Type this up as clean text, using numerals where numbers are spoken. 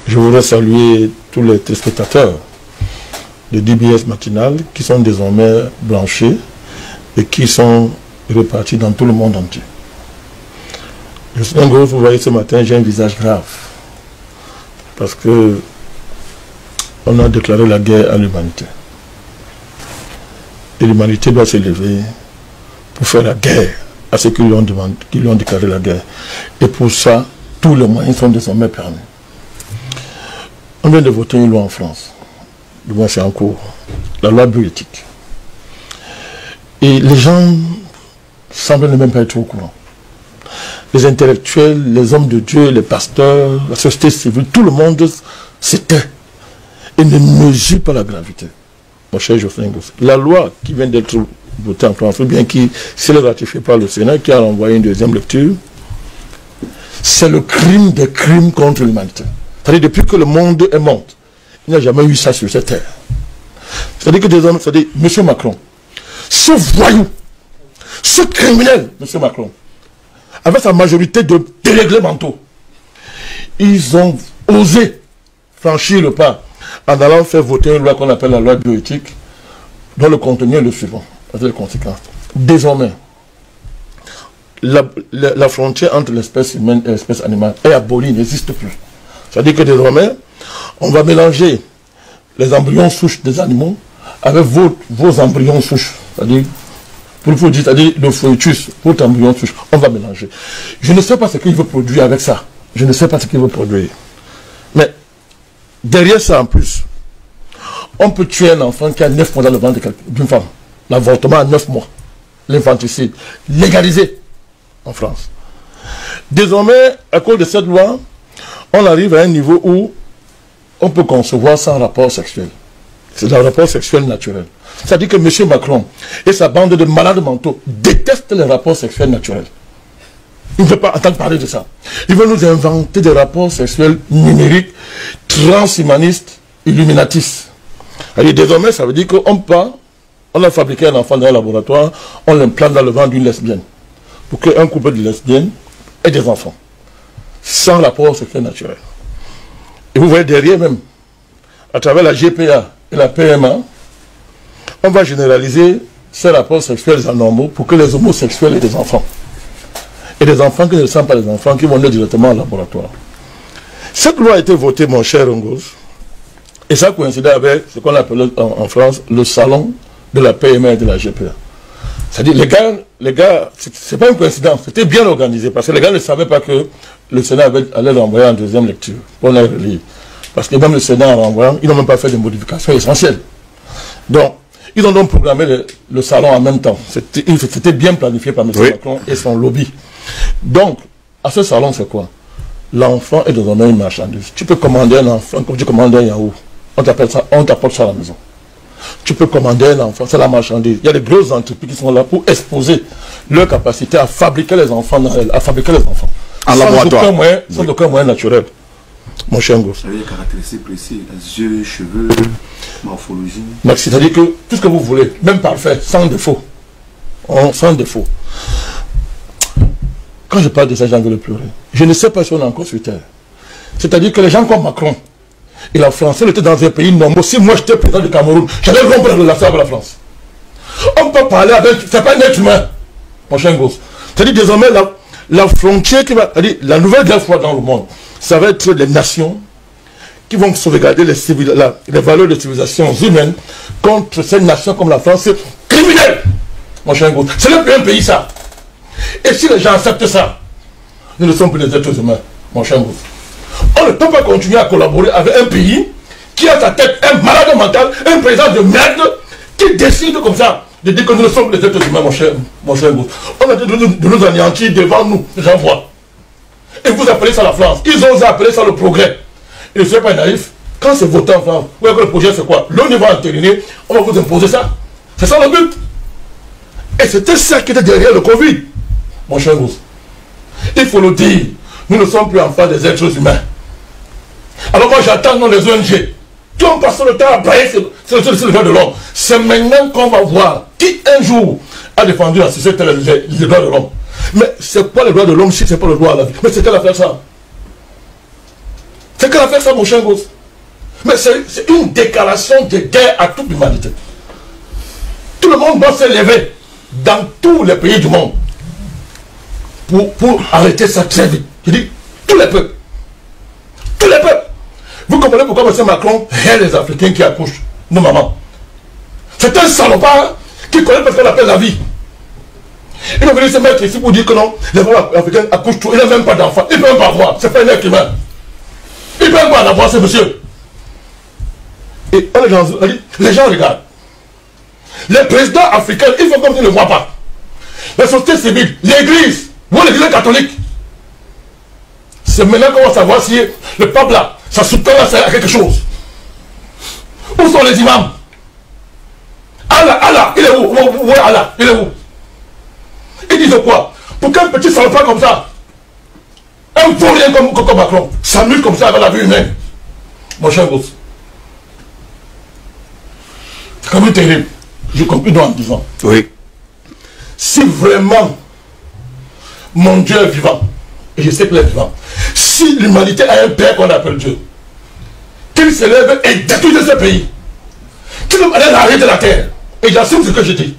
Je voudrais saluer tous les téléspectateurs de DBS Matinal qui sont désormais branchés et qui sont répartis dans tout le monde entier. Je suis un gros, vous voyez ce matin, j'ai un visage grave. Parce que on a déclaré la guerre à l'humanité. Et l'humanité doit se lever pour faire la guerre à ceux qui lui ont déclaré la guerre. Et pour ça, tous les moyens sont désormais permis. On vient de voter une loi en France. Du moins, c'est en cours. La loi bioéthique. Et les gens semblent ne même pas être au courant. Les intellectuels, les hommes de Dieu, les pasteurs, la société civile, tout le monde s'éteint et ne mesure pas la gravité. Mon cher Jocelyn Ngoz, la loi qui vient d'être votée en France, ou bien qui s'est ratifiée par le Sénat, qui a envoyé une deuxième lecture, c'est le crime des crimes contre l'humanité. C'est-à-dire, depuis que le monde est monde, il n'y a jamais eu ça sur cette terre. C'est-à-dire que des hommes, c'est-à-dire, M. Macron, ce voyou, ce criminel, M. Macron, avec sa majorité de délégués mentaux, ils ont osé franchir le pas en allant faire voter une loi qu'on appelle la loi bioéthique, dont le contenu est le suivant, avec les conséquences. Désormais, la frontière entre l'espèce humaine et l'espèce animale est abolie, n'existe plus. C'est-à-dire que désormais, on va mélanger les embryons souches des animaux avec vos embryons souches. C'est-à-dire, pour vous dire, c'est-à-dire le foetus, votre embryon souche, on va mélanger. Je ne sais pas ce qu'il veut produire avec ça. Je ne sais pas ce qu'il veut produire. Mais, derrière ça en plus, on peut tuer un enfant qui a 9 mois dans le ventre d'une femme. L'avortement à 9 mois. L'infanticide. Légalisé en France. Désormais, à cause de cette loi, on arrive à un niveau où on peut concevoir sans rapport sexuel. C'est un rapport sexuel naturel. C'est-à-dire que M. Macron et sa bande de malades mentaux détestent les rapports sexuels naturels. Il ne veut pas entendre parler de ça. Il veut nous inventer des rapports sexuels numériques, transhumanistes, illuminatistes. Alors, désormais, ça veut dire on a fabriqué un enfant dans un laboratoire, on l'implante dans le ventre d'une lesbienne. Pour qu'un couple de lesbiennes ait des enfants. Sans rapport sexuel naturel. Et vous voyez derrière même, à travers la GPA et la PMA, on va généraliser ces rapports sexuels anormaux pour que les homosexuels aient des enfants. Et des enfants qui ne sont pas des enfants, qui vont naître directement au laboratoire. Cette loi a été votée, mon cher Ngoz, et ça coïncidait avec ce qu'on appelle en France le salon de la PMA et de la GPA. C'est-à-dire, les gars, c'est pas une coïncidence, c'était bien organisé, parce que les gars ne savaient pas que le Sénat allait l'envoyer en deuxième lecture, pour les relire. Parce que même le Sénat, en renvoyant, ils n'ont même pas fait de modifications essentielles. Donc, ils ont donc programmé le salon en même temps. C'était bien planifié par M. Macron et son lobby. Donc, à ce salon, c'est quoi? L'enfant est désormais une marchandise. Tu peux commander un enfant comme tu commandes un yaourt. On t'apporte ça à la maison. Tu peux commander un enfant, c'est la marchandise. Il y a des grosses entreprises qui sont là pour exposer leur capacité à fabriquer les enfants, en laboratoire. Sans aucun moyen naturel. Mon cher Ngoz. Avec des caractéristiques précises, les yeux, cheveux, morphologie. C'est-à-dire que tout ce que vous voulez, même parfait, sans défaut. Sans défaut. Quand je parle de ça, j'ai envie de pleurer. Je ne sais pas si on est encore sur terre. C'est-à-dire que les gens comme Macron et la France, elle était dans un pays normal. Si moi j'étais président du Cameroun, j'allais rompre la relation avec la France. On peut parler avec. C'est pas un être humain, mon cher Ngoz. C'est-à-dire désormais la frontière qui va. C'est-à-dire la nouvelle guerre froide dans le monde, ça va être les nations qui vont sauvegarder les valeurs de civilisation humaine contre ces nations comme la France. C'est criminel, mon cher Ngoz. Ce n'est plus un pays ça. Et si les gens acceptent ça, nous ne sommes plus des êtres humains, mon cher Ngoz. On ne peut pas continuer à collaborer avec un pays qui a à sa tête un malade mental, un président de merde, qui décide comme ça de dire que nous ne sommes plus des êtres humains, mon cher Ngoz. On a dit de nous anéantir devant nous, j'en vois. Et vous appelez ça la France. Ils ont osé appeler ça le progrès. Et ne soyez pas naïf. Quand c'est voté en France, vous voyez que le projet c'est quoi? L'ONU va entériner, on va vous imposer ça. C'est ça le but. Et c'était ça qui était derrière le Covid, mon cher Ngoz. Il faut le dire. Nous ne sommes plus enfin des êtres humains. Alors moi j'attends dans les ONG. Tout on passe le temps à brailler sur le droit de l'homme. C'est maintenant qu'on va voir qui un jour a défendu la société les droits de l'homme. Mais c'est quoi le droit de l'homme si c'est pas le droit à la vie? Mais c'est quelle affaire ça? C'est C'est qu'elle a fait ça, mon cher gosse. Mais c'est une déclaration de guerre à toute l'humanité. Tout le monde doit se lever dans tous les pays du monde pour arrêter ça très vite. Je dis, tous les peuples. Tous les peuples. Vous comprenez pourquoi M. Macron hait les Africains qui accouchent, nos mamans. C'est un salopard qui connaît parce qu'on appelle la vie. Il va venir se mettre ici pour dire que non, les femmes africaines accouchent tout. Il n'a même pas d'enfants. Il ne peut même pas avoir. C'est pas un être humain. Il ne peut même pas en avoir, ce monsieur. Et les gens regardent. Les présidents africains, ils font comme s'ils ne le voient pas. La société civile, l'église, vous l'église catholique. C'est maintenant qu'on va savoir si le peuple là, ça soutient à quelque chose. Où sont les imams? Allah, il est où? Où est Allah? Il est où? Ils disent quoi? Pour qu'un petit salopard comme ça, un vaurien comme Macron, s'amuse comme ça avec la vie humaine. Mon cher gosse. C'est quand même terrible. Je conclue donc en disant. Oui. Si vraiment mon Dieu est vivant, et je sais qu'il est vivant, si l'humanité a un père qu'on appelle Dieu, qu'il se lève et détruise ce pays, qu'il allait arrêter la terre. Et j'assume ce que je dis.